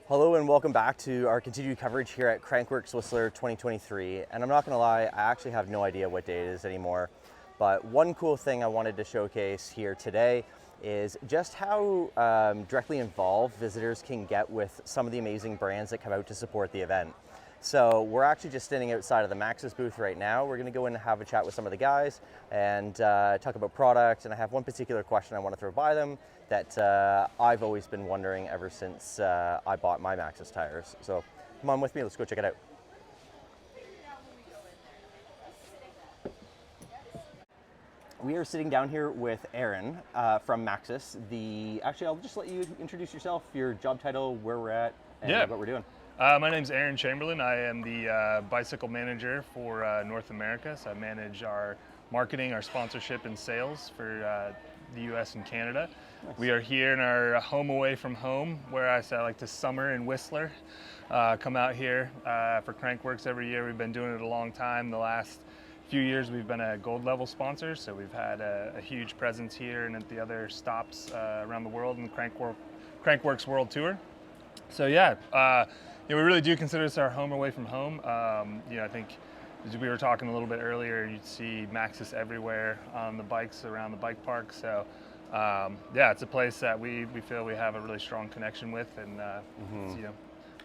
Hello and welcome back to our continued coverage here at CRANKWORX Whistler 2023. And I'm not gonna lie, I actually have no idea what day it is anymore. But one cool thing I wanted to showcase here today is just how directly involved visitors can get with some of the amazing brands that come out to support the event. So we're actually just standing outside of the MAXXIS booth right now. We're gonna go in and have a chat with some of the guys and talk about product. And I have one particular question I wanna throw by them that I've always been wondering ever since I bought my MAXXIS tires. So come on with me, let's go check it out. We are sitting down here with Aaron from MAXXIS. Actually, I'll just let you introduce yourself, your job title, where we're at, and what we're doing. My name's Aaron Chamberlain. I am the bicycle manager for North America. So I manage our marketing, our sponsorship, and sales for the US and Canada. Nice. We are here in our home away from home, where I like to summer in Whistler. Come out here for CRANKWORX every year. We've been doing it a long time. The last few years we've been a gold level sponsor, so we've had a huge presence here and at the other stops around the world in the CRANKWORX World Tour. So yeah, we really do consider this our home away from home. I think as we were talking a little bit earlier, you'd see MAXXIS everywhere on the bikes around the bike park. So yeah, it's a place that we feel we have a really strong connection with, and it's,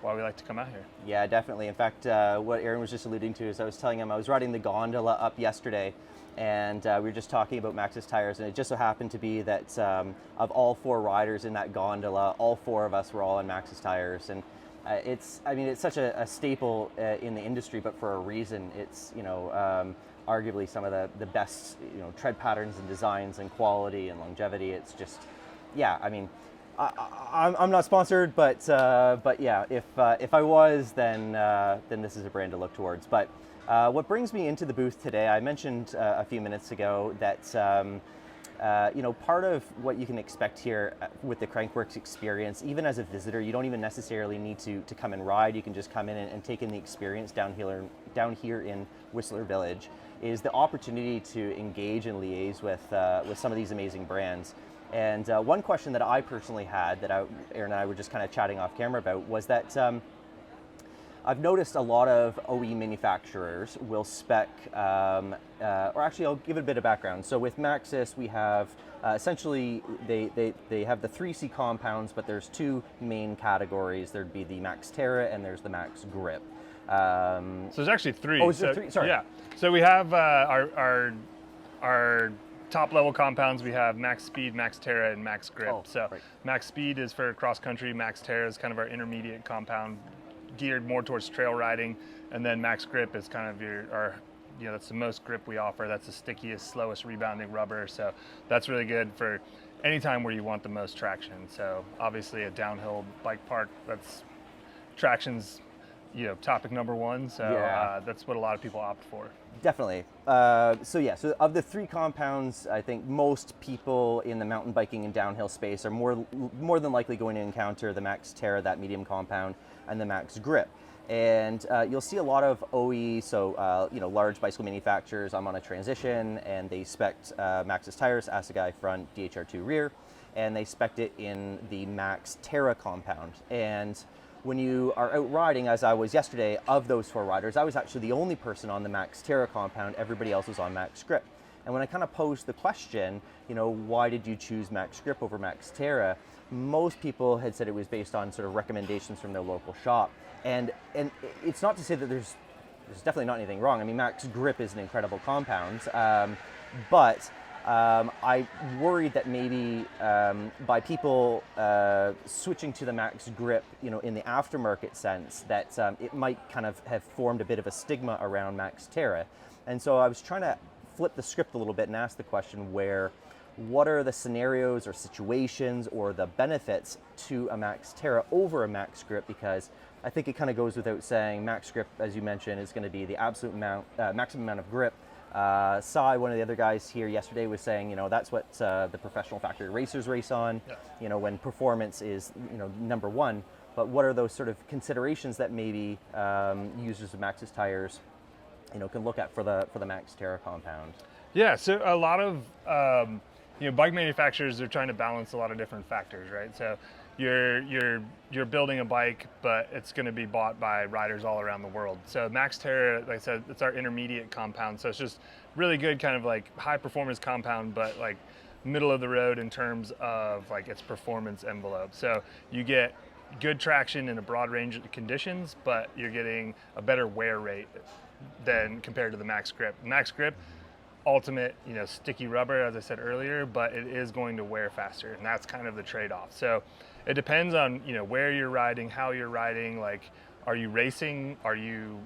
why we like to come out here. Yeah, definitely. In fact, what Aaron was just alluding to is I was telling him I was riding the gondola up yesterday, and we were just talking about MAXXIS tires, and it just so happened to be that of all four riders in that gondola, all four of us were all on MAXXIS tires. And it's such a staple in the industry, but for a reason. It's arguably some of the best tread patterns and designs and quality and longevity. It's just, yeah, I mean, I'm not sponsored, but yeah, if I was, then this is a brand to look towards. But what brings me into the booth today, I mentioned a few minutes ago that part of what you can expect here with the CRANKWORX experience, even as a visitor, you don't even necessarily need to come and ride. You can just come in and take in the experience down here in Whistler Village, is the opportunity to engage and liaise with some of these amazing brands. And one question that I personally had that Aaron and I were just kind of chatting off camera about was that I've noticed a lot of OE manufacturers will spec, or actually I'll give it a bit of background. So with MAXXIS, we have essentially, they have the 3C compounds, but there's two main categories. There'd be the Max Terra and there's the Max Grip. So there's actually three. Oh, is there three? Sorry. Yeah. So we have our top level compounds. We have Max Speed, Max Terra, and Max Grip. Oh, so right. Max Speed is for cross country. Max Terra is kind of our intermediate compound, geared more towards trail riding, and then Max Grip is kind of that's the most grip we offer. That's the stickiest, slowest rebounding rubber. So that's really good for any time where you want the most traction. So obviously a downhill bike park, that's traction's topic number one. So yeah. That's what a lot of people opt for. Definitely. So of the three compounds, I think most people in the mountain biking and downhill space are more than likely going to encounter the Max Terra, that medium compound, and the Max Grip. And you'll see a lot of OE, so large bicycle manufacturers. I'm on a Transition, and they spec'd MAXXIS tires, Assegai front, DHR2 rear, and they spec'd it in the Max Terra compound. And when you are out riding, as I was yesterday, of those four riders, I was actually the only person on the Max Terra compound. Everybody else was on Max Grip. And when I kind of posed the question, why did you choose Max Grip over Max Terra? Most people had said it was based on sort of recommendations from their local shop. And it's not to say that there's definitely not anything wrong. I mean, Max Grip is an incredible compound, but I worried that maybe by people switching to the Max Grip, in the aftermarket sense, that it might kind of have formed a bit of a stigma around Max Terra. And so I was trying to flip the script a little bit and ask the question what are the scenarios or situations or the benefits to a Max Terra over a Max Grip? Because I think it kind of goes without saying, Max Grip, as you mentioned, is going to be the absolute maximum amount of grip. Sai, one of the other guys here yesterday, was saying, that's what the professional factory racers race on, when performance is, number one. But what are those sort of considerations that maybe users of MAXXIS tires, can look at for the Max Terra compound? Yeah, so a lot of bike manufacturers are trying to balance a lot of different factors, right? So you're building a bike, but it's going to be bought by riders all around the world. So MAXXIS, like I said, it's our intermediate compound. So it's just really good, kind of like high performance compound, but like middle of the road in terms of like its performance envelope. So you get good traction in a broad range of conditions, but you're getting a better wear rate than compared to the Max Grip. Max Grip, ultimate, sticky rubber, as I said earlier, but it is going to wear faster, and that's kind of the trade-off. So it depends on, where you're riding, how you're riding, like, are you racing? Are you,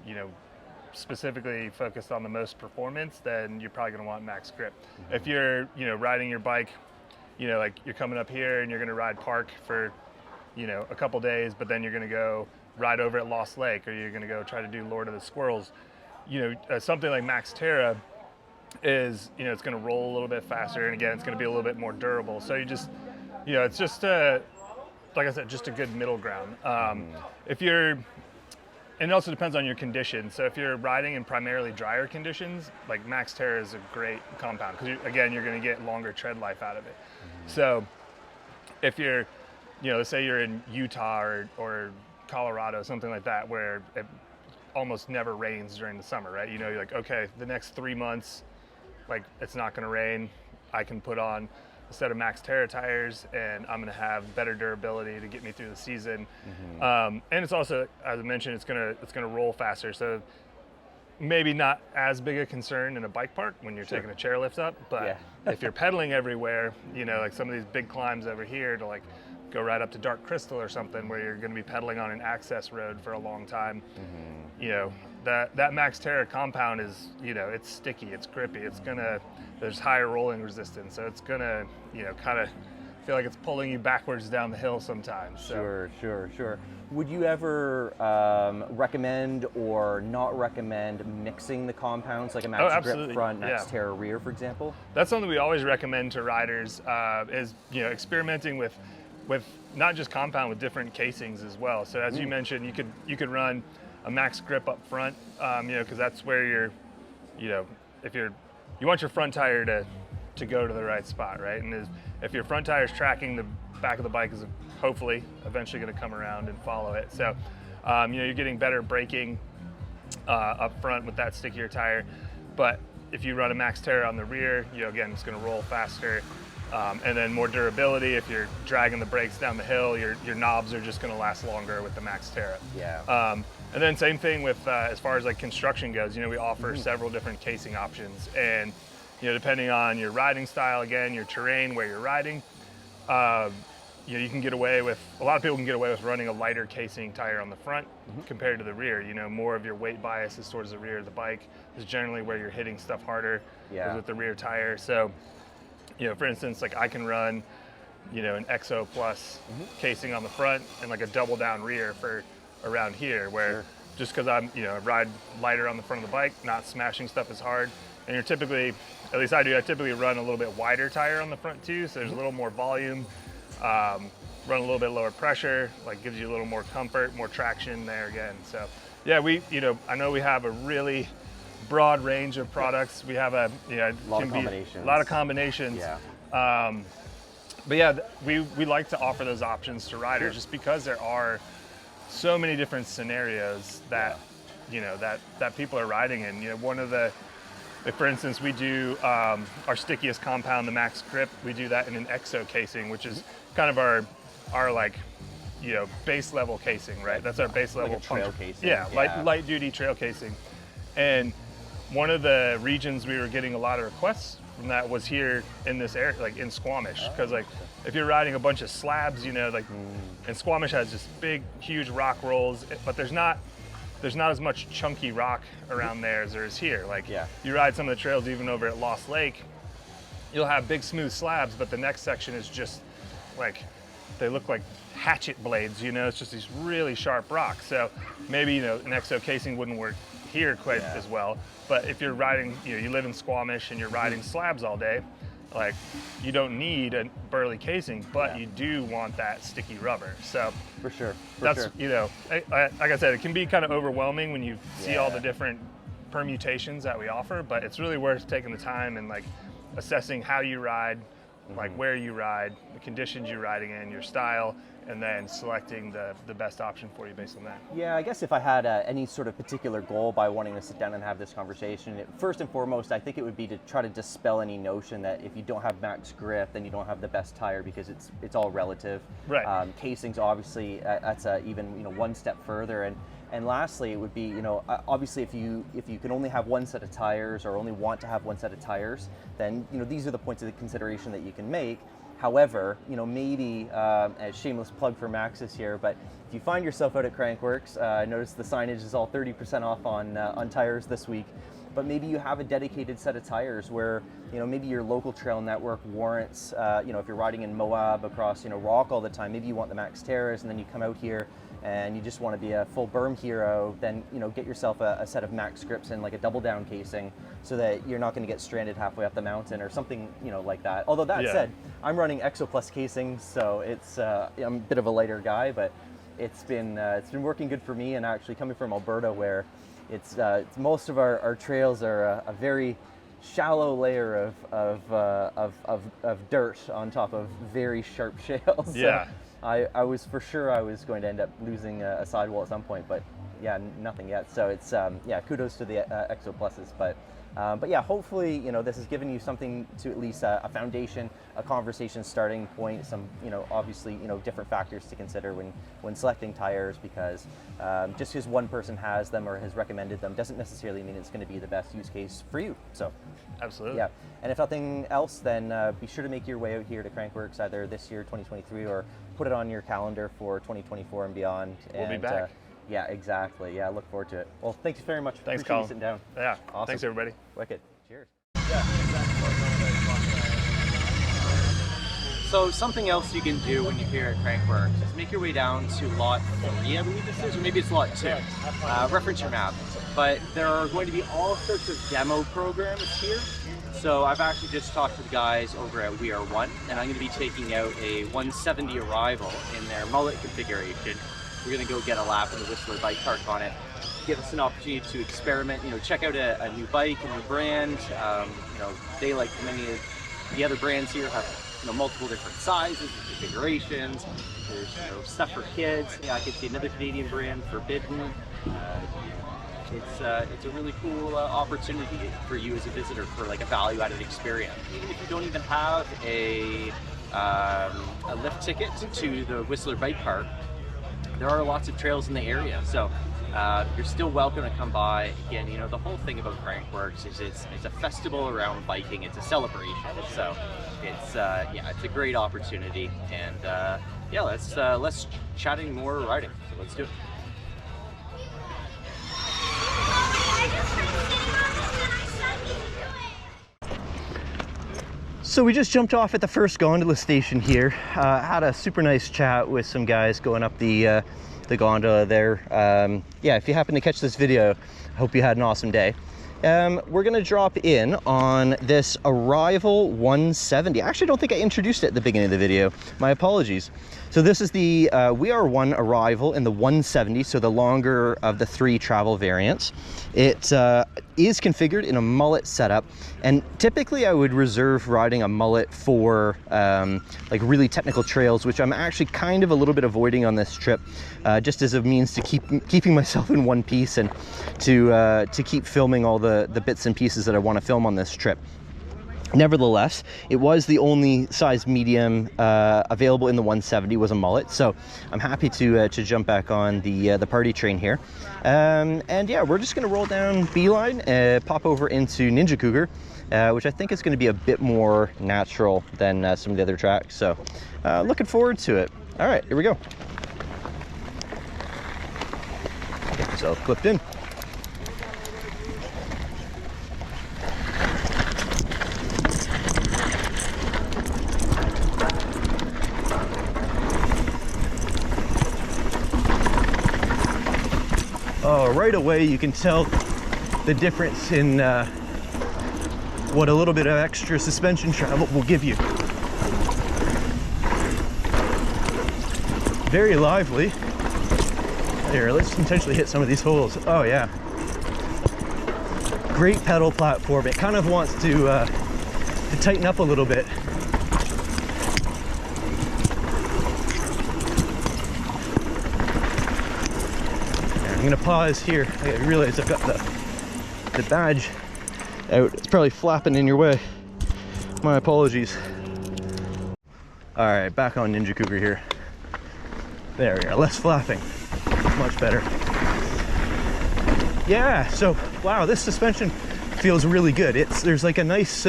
specifically focused on the most performance? Then you're probably gonna want Max Grip. If you're, riding your bike, like you're coming up here and you're gonna ride park for, a couple days, but then you're gonna go ride over at Lost Lake, or you're gonna go try to do Lord of the Squirrels, something like MAXXIS is, it's going to roll a little bit faster, and again, it's going to be a little bit more durable. So you just, it's just like I said, just a good middle ground. If you're, and it also depends on your conditions. So if you're riding in primarily drier conditions, like MAXXIS is a great compound, because again, you're going to get longer tread life out of it. So if you're, let's say you're in Utah or Colorado, something like that, where it almost never rains during the summer, right? You're like, okay, the next 3 months, like, it's not going to rain. I can put on a set of MAXXIS tires, and I'm going to have better durability to get me through the season. And it's also, as I mentioned, it's going to roll faster. So maybe not as big a concern in a bike park when you're taking a chairlift up, but if you're pedaling everywhere, like some of these big climbs over here to like go right up to Dark Crystal or something, where you're going to be pedaling on an access road for a long time. That MAXXIS compound is, it's sticky, it's grippy, there's higher rolling resistance, so it's gonna, kind of feel like it's pulling you backwards down the hill sometimes. So. Sure. Would you ever recommend or not recommend mixing the compounds, like a Max Grip front, MAXXIS rear, for example? That's something we always recommend to riders, is experimenting with not just compound, with different casings as well. So as you mentioned, you could run a Max Grip up front, because that's where you're, if you want your front tire to go to the right spot, right? And if your front tire is tracking, the back of the bike is hopefully eventually going to come around and follow it. So, you're getting better braking up front with that stickier tire. But if you run a MAXXIS on the rear, again, it's going to roll faster. And then more durability. If you're dragging the brakes down the hill, your knobs are just going to last longer with the MAXXIS. Yeah. And then same thing with as far as like construction goes. We offer several different casing options, and depending on your riding style, again, your terrain, where you're riding, you can get away with, a lot of people can get away with running a lighter casing tire on the front compared to the rear. More of your weight bias is towards the rear of the bike. Is generally where you're hitting stuff harder is with the rear tire. So. For instance, like I can run, an XO Plus casing on the front and like a double down rear for around here, where just because I'm, ride lighter on the front of the bike, not smashing stuff as hard. And you're typically, at least I typically run a little bit wider tire on the front too, so there's a little more volume, run a little bit lower pressure, like gives you a little more comfort, more traction there again. So yeah, I know we have a really broad range of products. We have a lot of combinations. Yeah. But yeah, we like to offer those options to riders just because there are so many different scenarios that that people are riding in. One of the, for instance, we do our stickiest compound, the Max Grip. We do that in an EXO casing, which is kind of our like base level casing, right? That's our base level like a trail casing. Yeah, light duty trail casing. And one of the regions we were getting a lot of requests from that was here in this area, like in Squamish, because like if you're riding a bunch of slabs, and Squamish has just big, huge rock rolls, but there's not as much chunky rock around there as there is here. Like you ride some of the trails even over at Lost Lake, you'll have big smooth slabs, but the next section is just like, they look like hatchet blades, it's just these really sharp rocks. So maybe, an EXO casing wouldn't work here quite as well. But if you're riding, you live in Squamish and you're riding slabs all day, like you don't need a burly casing, but you do want that sticky rubber. So for sure, like I said, it can be kind of overwhelming when you see all the different permutations that we offer, but it's really worth taking the time and like assessing how you ride, like where you ride, the conditions you're riding in, your style, and then selecting the best option for you based on that. Yeah, I guess if I had any sort of particular goal by wanting to sit down and have this conversation, first and foremost, I think it would be to try to dispel any notion that if you don't have max grip, then you don't have the best tire, because it's all relative. Right. Casings, obviously, that's even one step further. And lastly, it would be, obviously if you can only have one set of tires or only want to have one set of tires, then these are the points of the consideration that you can make. However, maybe a shameless plug for MAXXIS here, but if you find yourself out at CRANKWORX, notice the signage is all 30% off on tires this week. But maybe you have a dedicated set of tires where, maybe your local trail network warrants, if you're riding in Moab across, rock all the time, maybe you want the Max Terras, and then you come out here and you just want to be a full berm hero, then, get yourself a set of max grips and like a double down casing so that you're not going to get stranded halfway up the mountain or something, like that. Although that said, I'm running Exo Plus casings, so it's, I'm a bit of a lighter guy, but it's been working good for me. And actually coming from Alberta, where it's most of our trails are a very shallow layer of dirt on top of very sharp shales. Yeah. So I was for sure I was going to end up losing a sidewall at some point, but yeah, nothing yet. So it's kudos to the Exo Pluses, but yeah, hopefully this has given you something to at least a foundation, a conversation starting point, some obviously different factors to consider when selecting tires, because just because one person has them or has recommended them doesn't necessarily mean it's going to be the best use case for you. So absolutely. Yeah, and if nothing else, then be sure to make your way out here to CRANKWORX either this year, 2023, or put it on your calendar for 2024 and beyond. We'll be back. Yeah, exactly. Yeah, I look forward to it. Well, thanks very much. Thanks, Appreciate Colin. you sitting down. Yeah. Awesome. Thanks, everybody. Wicked. Cheers. So something else you can do when you're here at CRANKWORX is make your way down to lot 3, I believe this is, or maybe it's lot 2. Reference your map. But there are going to be all sorts of demo programs here. So I've actually just talked to the guys over at We Are One, and I'm going to be taking out a 170 Arrival in their mullet configuration. We're going to go get a lap in the Whistler bike park on it. Give us an opportunity to experiment, check out a new bike, a new brand. They, like many of the other brands here, have multiple different sizes and configurations. There's stuff for kids. I could see another Canadian brand, Forbidden. It's a really cool opportunity for you as a visitor for like a value-added experience. Even if you don't even have a lift ticket to the Whistler Bike Park, there are lots of trails in the area. So you're still welcome to come by. Again, the whole thing about CRANKWORX is it's a festival around biking. It's a celebration. So it's it's a great opportunity. And let's chatting more riding. So let's do it. So we just jumped off at the first gondola station here. Had a super nice chat with some guys going up the gondola there. If you happen to catch this video, I hope you had an awesome day. We're gonna drop in on this Arrival 170. I actually don't think I introduced it at the beginning of the video. My apologies. So this is the We Are One Arrival in the 170, so the longer of the 3 travel variants. It is configured in a mullet setup, and typically I would reserve riding a mullet for like really technical trails, which I'm actually kind of a little bit avoiding on this trip, just as a means to keeping myself in one piece and to keep filming all the bits and pieces that I want to film on this trip. Nevertheless, it was the only size medium available in the 170 was a mullet, so I'm happy to jump back on the party train here. And yeah, we're just going to roll down Beeline, pop over into Ninja Cougar, which I think is going to be a bit more natural than some of the other tracks. So looking forward to it. All right, here we go. Get myself clipped in. Oh, right away you can tell the difference in what a little bit of extra suspension travel will give you. Very lively. Here, let's intentionally hit some of these holes. Oh yeah. Great pedal platform. It kind of wants to tighten up a little bit. gonna pause here. I realize I've got the badge out. It's probably flapping in your way. My apologies. All right, back on Ninja Cougar here. There we are, less flapping. Much better. Yeah, so wow, this suspension feels really good. There's like a nice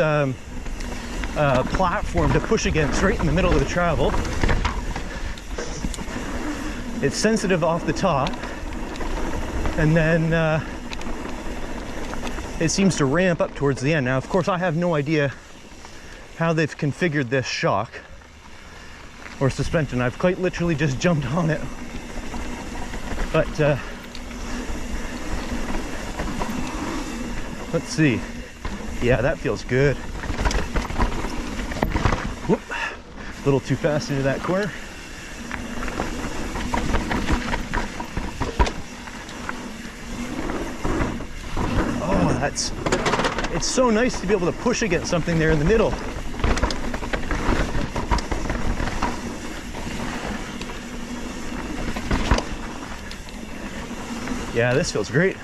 platform to push against right in the middle of the travel. It's sensitive off the top, and then it seems to ramp up towards the end. Now, of course, I have no idea how they've configured this shock or suspension. I've quite literally just jumped on it. But let's see. Yeah, that feels good. Whoop. A little too fast into that corner. Oh, it's so nice to be able to push against something there in the middle. Yeah, this feels great.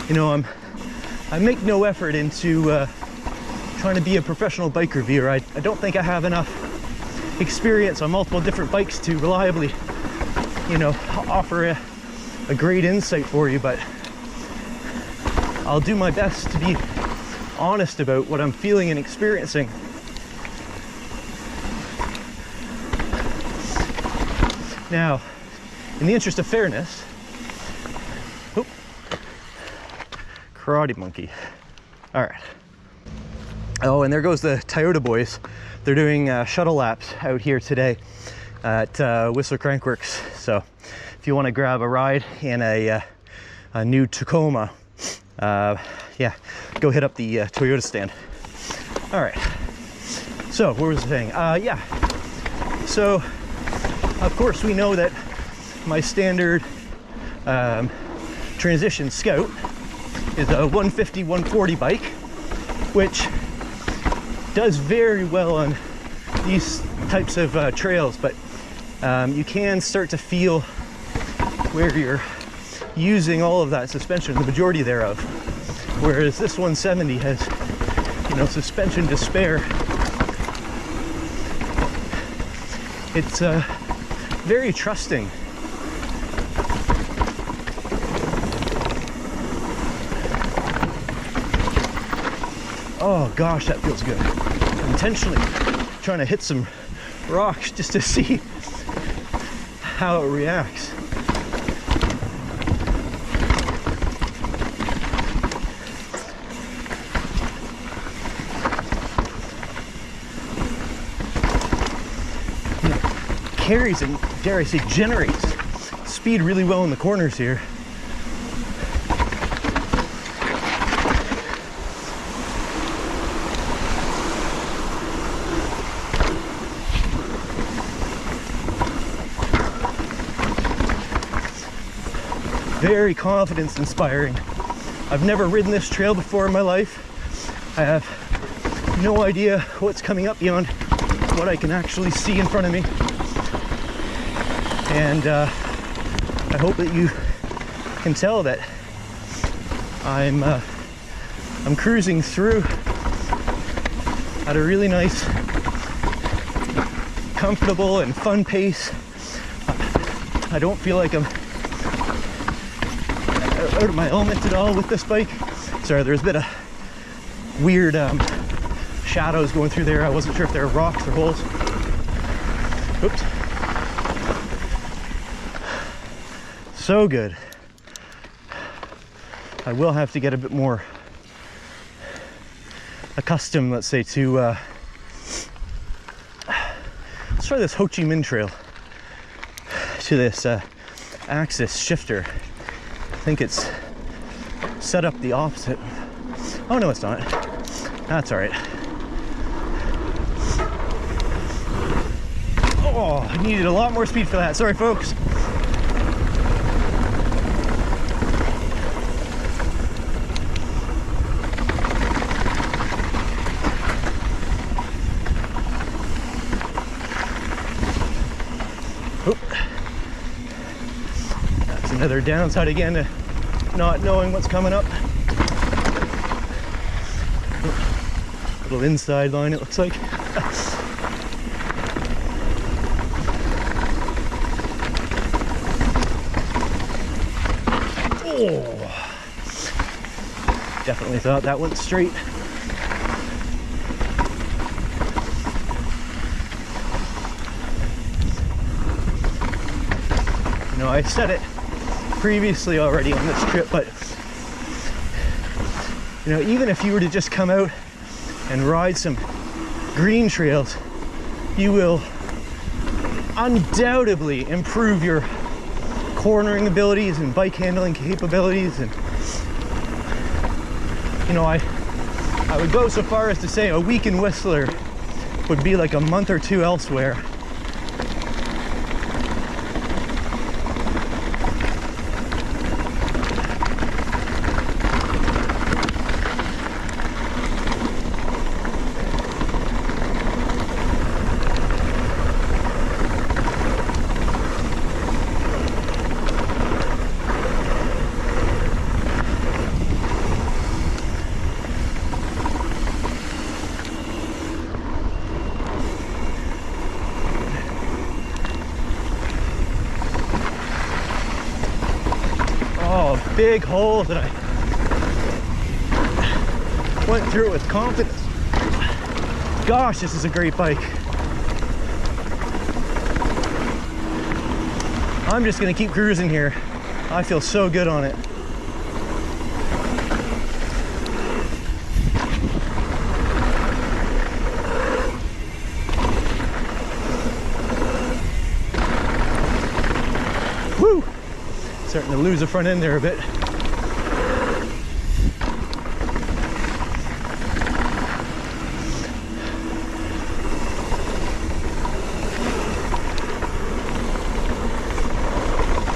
You know, I make no effort into trying to be a professional bike reviewer. I don't think I have enough experience on multiple different bikes to reliably, you know, offer a great insight for you, but I'll do my best to be honest about what I'm feeling and experiencing. Now, in the interest of fairness, whoop, karate monkey. All right. Oh, and there goes the Toyota boys. They're doing shuttle laps out here today at Whistler CRANKWORX. So if you want to grab a ride in a new Tacoma, yeah, go hit up the Toyota stand. All right. So what was the thing? Yeah. So of course we know that my standard Transition Scout is a 150/140 bike, which does very well on these types of trails, but you can start to feel where you're using all of that suspension, the majority thereof, whereas this 170 has, you know, suspension to spare. It's very trusting. Oh gosh, that feels good. I'm intentionally trying to hit some rocks just to see how it reacts. Carries and, dare I say, generates speed really well in the corners here. Very confidence inspiring. I've never ridden this trail before in my life. I have no idea what's coming up beyond what I can actually see in front of me. And I hope that you can tell that I'm cruising through at a really nice, comfortable and fun pace. I don't feel like I'm out of my element at all with this bike. Sorry, there's a bit of weird shadows going through there. I wasn't sure if there were rocks or holes. Oops. So good. I will have to get a bit more accustomed, let's say, to let's try this Ho Chi Minh Trail, to this MAXXIS shifter. I think it's set up the opposite. Oh no, it's not. That's all right. Oh, I needed a lot more speed for that. Sorry, folks. Another downside again to not knowing what's coming up. Little inside line, it looks like. Oh, definitely thought that went straight. You know, I said it previously already on this trip, but you know, even if you were to just come out and ride some green trails, you will undoubtedly improve your cornering abilities and bike handling capabilities. And you know, I would go so far as to say a week in Whistler would be like a month or two elsewhere. Big hole that I went through it with confidence. Gosh, this is a great bike. I'm just gonna keep cruising here. I feel so good on it. Woo! Starting to lose the front end there a bit.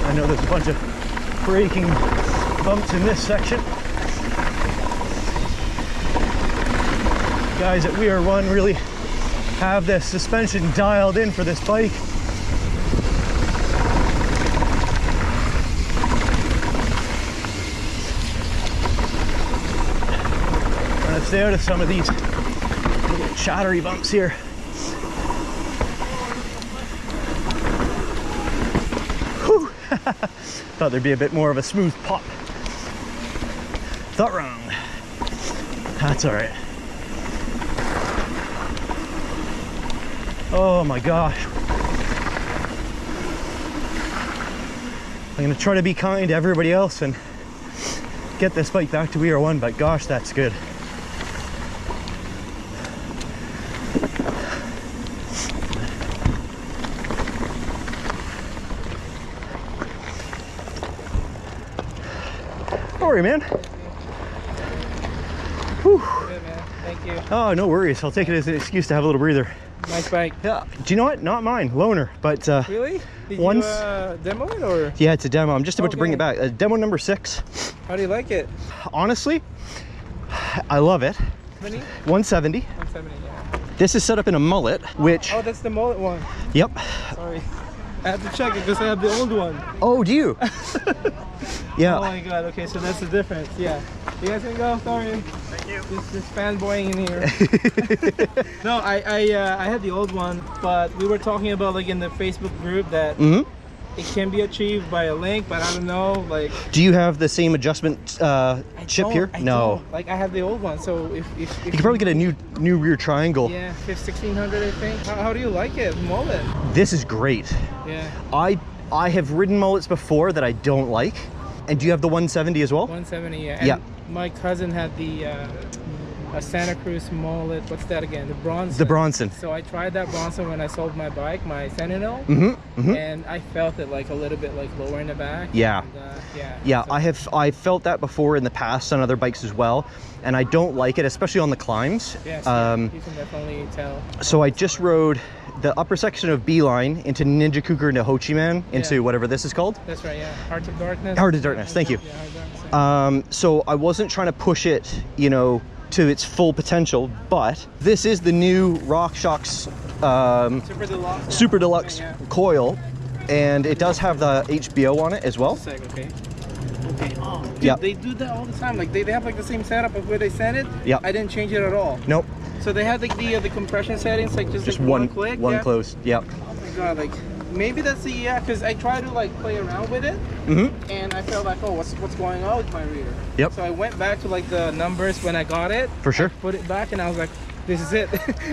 I know there's a bunch of braking bumps in this section. Guys at We Are One really have this suspension dialed in for this bike. Stay out of some of these little chattery bumps here. Whew. Thought there'd be a bit more of a smooth pop. Thought wrong. That's all right. Oh my gosh. I'm gonna try to be kind to everybody else and get this bike back to We Are One, but gosh, that's good. Don't worry, man. Whew. Good, man. Thank you. Oh, no worries. I'll take it as an excuse to have a little breather. Nice bike. Yeah. Do you know what? Not mine. Loaner. But really? Did once you demo it or? Yeah, it's a demo. I'm just about to bring Okay. it back. Demo number 6. How do you like it? Honestly, I love it. 70? 170. 170, yeah. This is set up in a mullet, which... Oh, that's the mullet one. Yep. Sorry. I have to check it because I have the old one. Oh, do you? Yeah. Oh my god, okay, so that's the difference, yeah. You guys can go, sorry. Thank you. Just fanboying in here. No, I had the old one, but we were talking about like in the Facebook group that it can be achieved by a link, but I don't know, like... Do you have the same adjustment chip here? I No. don't. Like I have the old one, so if You could probably get a new rear triangle. Yeah, 1600 I think. How do you like it, mullet? This is great. Yeah. I have ridden mullets before that I don't like. And do you have the 170 as well? 170, yeah. And yeah. My cousin had the a Santa Cruz mullet. What's that again? The Bronson. The Bronson. So I tried that Bronson when I sold my bike, my Sentinel, and I felt it like a little bit like lower in the back. Yeah. And, yeah, so I felt that before in the past on other bikes as well, and I don't like it, especially on the climbs. Yes, you can definitely tell. So I just rode the upper section of Beeline into Ninja Cougar into Ho Chi Minh into whatever this is called. That's right, yeah. Heart of Darkness. Heart of Darkness, thank you. Yeah, Heart of Darkness. So I wasn't trying to push it, you know, to its full potential, but this is the new RockShox Super Deluxe. Super Deluxe Yeah. coil, and it does have the HBO on it as well. Okay. Okay. Oh, dude, Yep. they do that all the time. Like they have like the same setup of where they sent it. Yep. I didn't change it at all. Nope. So they had like the compression settings, like just like one click. one yeah? close. Yep. Oh my god, like maybe that's the because I tried to like play around with it, and I felt like, oh, what's going on with my reader? Yep. So I went back to like the numbers when I got it. For sure. Put it back, and I was like, this is it.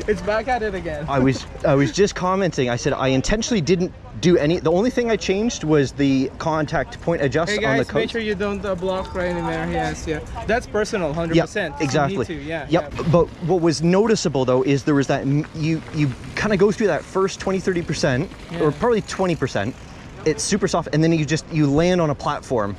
It's back at it again. I was just commenting. I said I intentionally didn't do any. The only thing I changed was the contact point adjust Hey on the guys, coat. make sure you don't block right in there. Yes, yeah. That's personal, 100%. Yep, exactly. You need to, yeah. Yep. Yeah. But what was noticeable though is there was that you kind of go through that first 20-30%, or probably 20%. It's super soft, and then you land on a platform,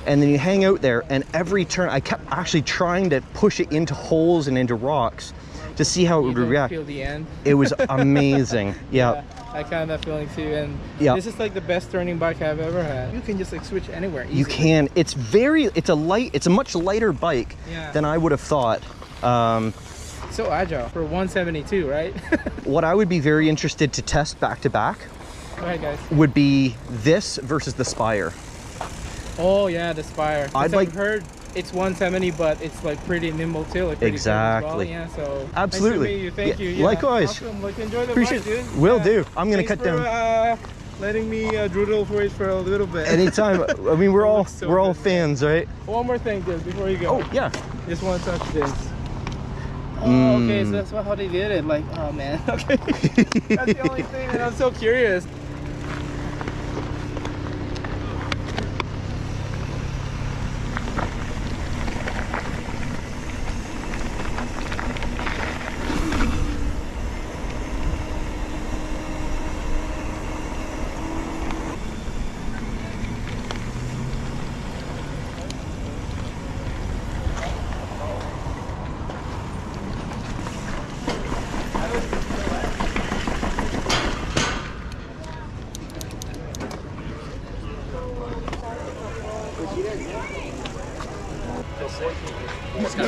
and then you hang out there. And every turn, I kept actually trying to push it into holes and into rocks to see how it would react. Feel the end. It was amazing. Yeah. I kind of that feeling too, and Yeah. this is like the best turning bike I've ever had. You can just like switch anywhere. You easily. can. It's a much lighter bike than I would have thought. So agile for 172, right? What I would be very interested to test back to back Go ahead, guys. would be this versus the Spire. Oh yeah, the Spire. I'd I've heard it's 170, but it's like pretty nimble too. Like pretty Exactly. firm as well. Yeah, so Absolutely. Nice to meet you. Thank Yeah, you. Yeah, likewise. Awesome. Like enjoy the Appreciate bike, dude. Will do. I'm gonna Thanks cut down. Letting me droodle for it for a little bit. Anytime. I mean, we're all looks so all good. fans, right? One more thing, dude, before you go. Oh yeah. Just want to touch this. Oh, okay, so that's how they did it. Like, oh man, okay. That's the only thing, and I'm so curious.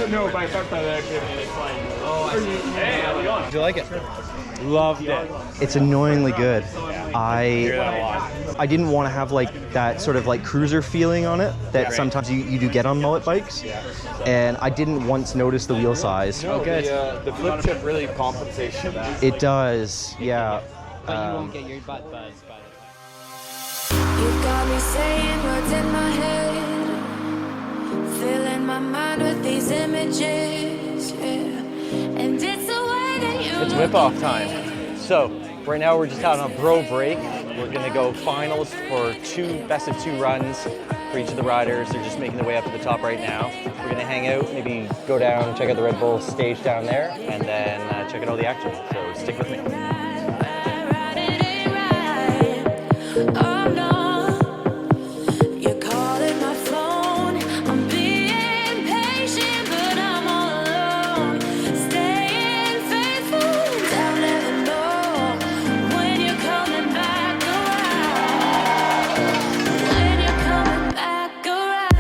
No, but I thought that actually Hey, how's it going? Did you like it? Loved it. It's annoyingly good. Hear that a lot. I didn't want to have like that sort of like cruiser feeling on it that sometimes you do get on mullet bikes, and I didn't once notice the wheel size. No, the flip tip really compensates for that. It does, yeah. But you won't get your butt buzzed by the time. You got me saying words in my head, filling my mind with these images, yeah. And it's the way that you It's whip-off time. So, right now we're just out on a bro break. We're gonna go finals for best of two runs for each of the riders. They're just making their way up to the top right now. We're gonna hang out, maybe go down, check out the Red Bull stage down there, and then check out all the action. So stick with me. oh no, you're calling my phone. I'm being patient, but I'm all alone. Staying faithful, and I'll never know when you're coming back around. When you're coming back around.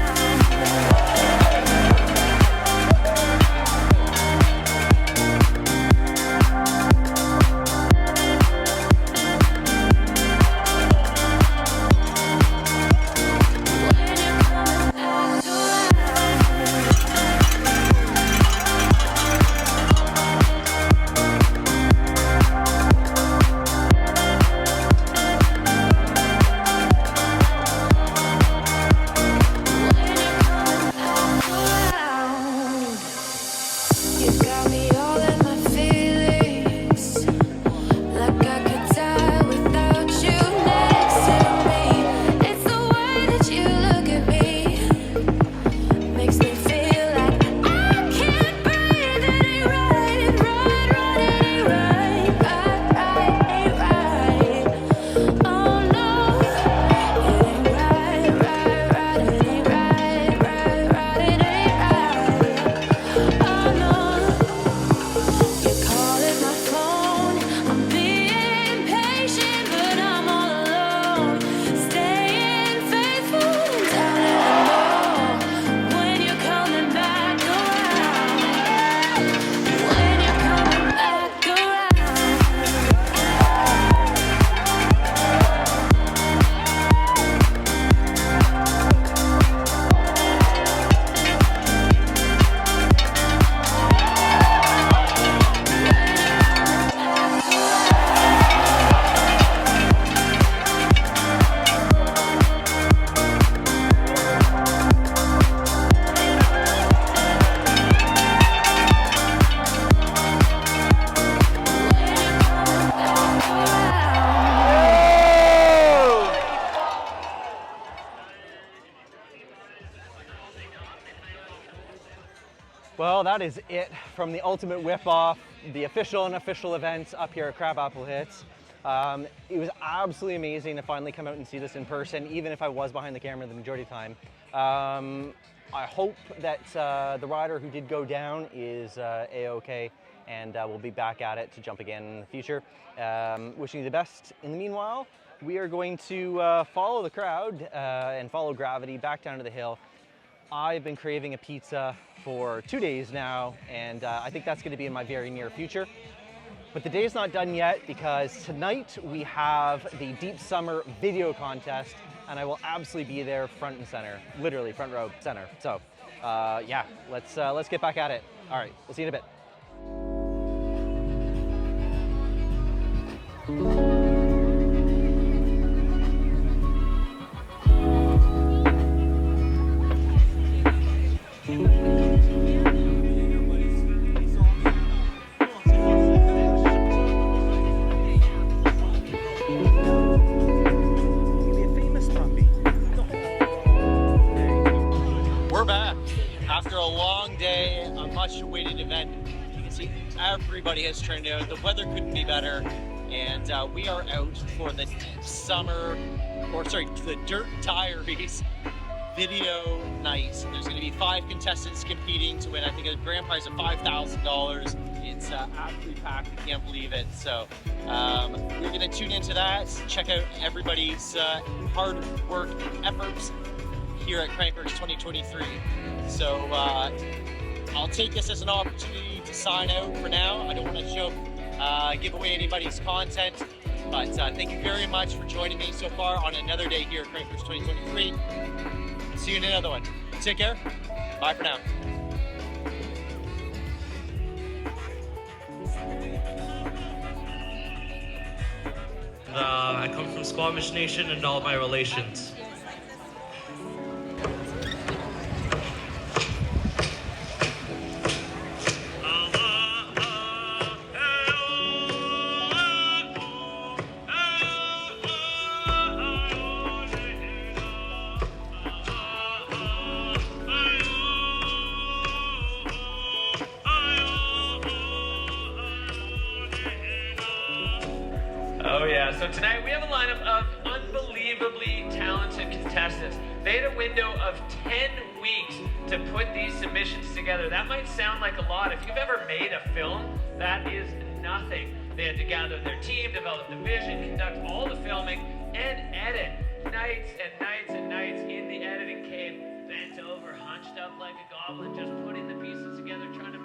that is it from the Ultimate Whip-Off, the official and unofficial events up here at Crabapple Hits. It was absolutely amazing to finally come out and see this in person, even if I was behind the camera the majority of the time. I hope that the rider who did go down is A-OK, and we'll be back at it to jump again in the future. Wishing you the best. In the meanwhile, we are going to follow the crowd and follow gravity back down to the hill. I've been craving a pizza for 2 days now, and I think that's going to be in my very near future. But the day's not done yet, because tonight we have the Deep Summer video contest, and I will absolutely be there front and center, literally front row center. So yeah, let's get back at it. All right, we'll see you in a bit. After a long day, a much-awaited event, you can see everybody has turned out. The weather couldn't be better, and we are out for the the Dirt Diaries video night. There's going to be 5 contestants competing to win, I think, a grand prize of $5,000. It's absolutely packed. I can't believe it. So we're going to tune into that, check out everybody's hard work and efforts here at CRANKWORX 2023. So I'll take this as an opportunity to sign out for now. I don't want to give away anybody's content, but thank you very much for joining me so far on another day here at CRANKWORX 2023. See you in another one. Take care. Bye for now. I come from Squamish Nation and all my relations. Oh yeah, so tonight we have a lineup of unbelievably talented contestants. They had a window of 10 weeks to put these submissions together. That might sound like a lot. If you've ever made a film, that is nothing. They had to gather their team, develop the vision, conduct all the filming, and edit. Nights and nights and nights in the editing cave, bent over, hunched up like a goblin, just putting the pieces together, trying to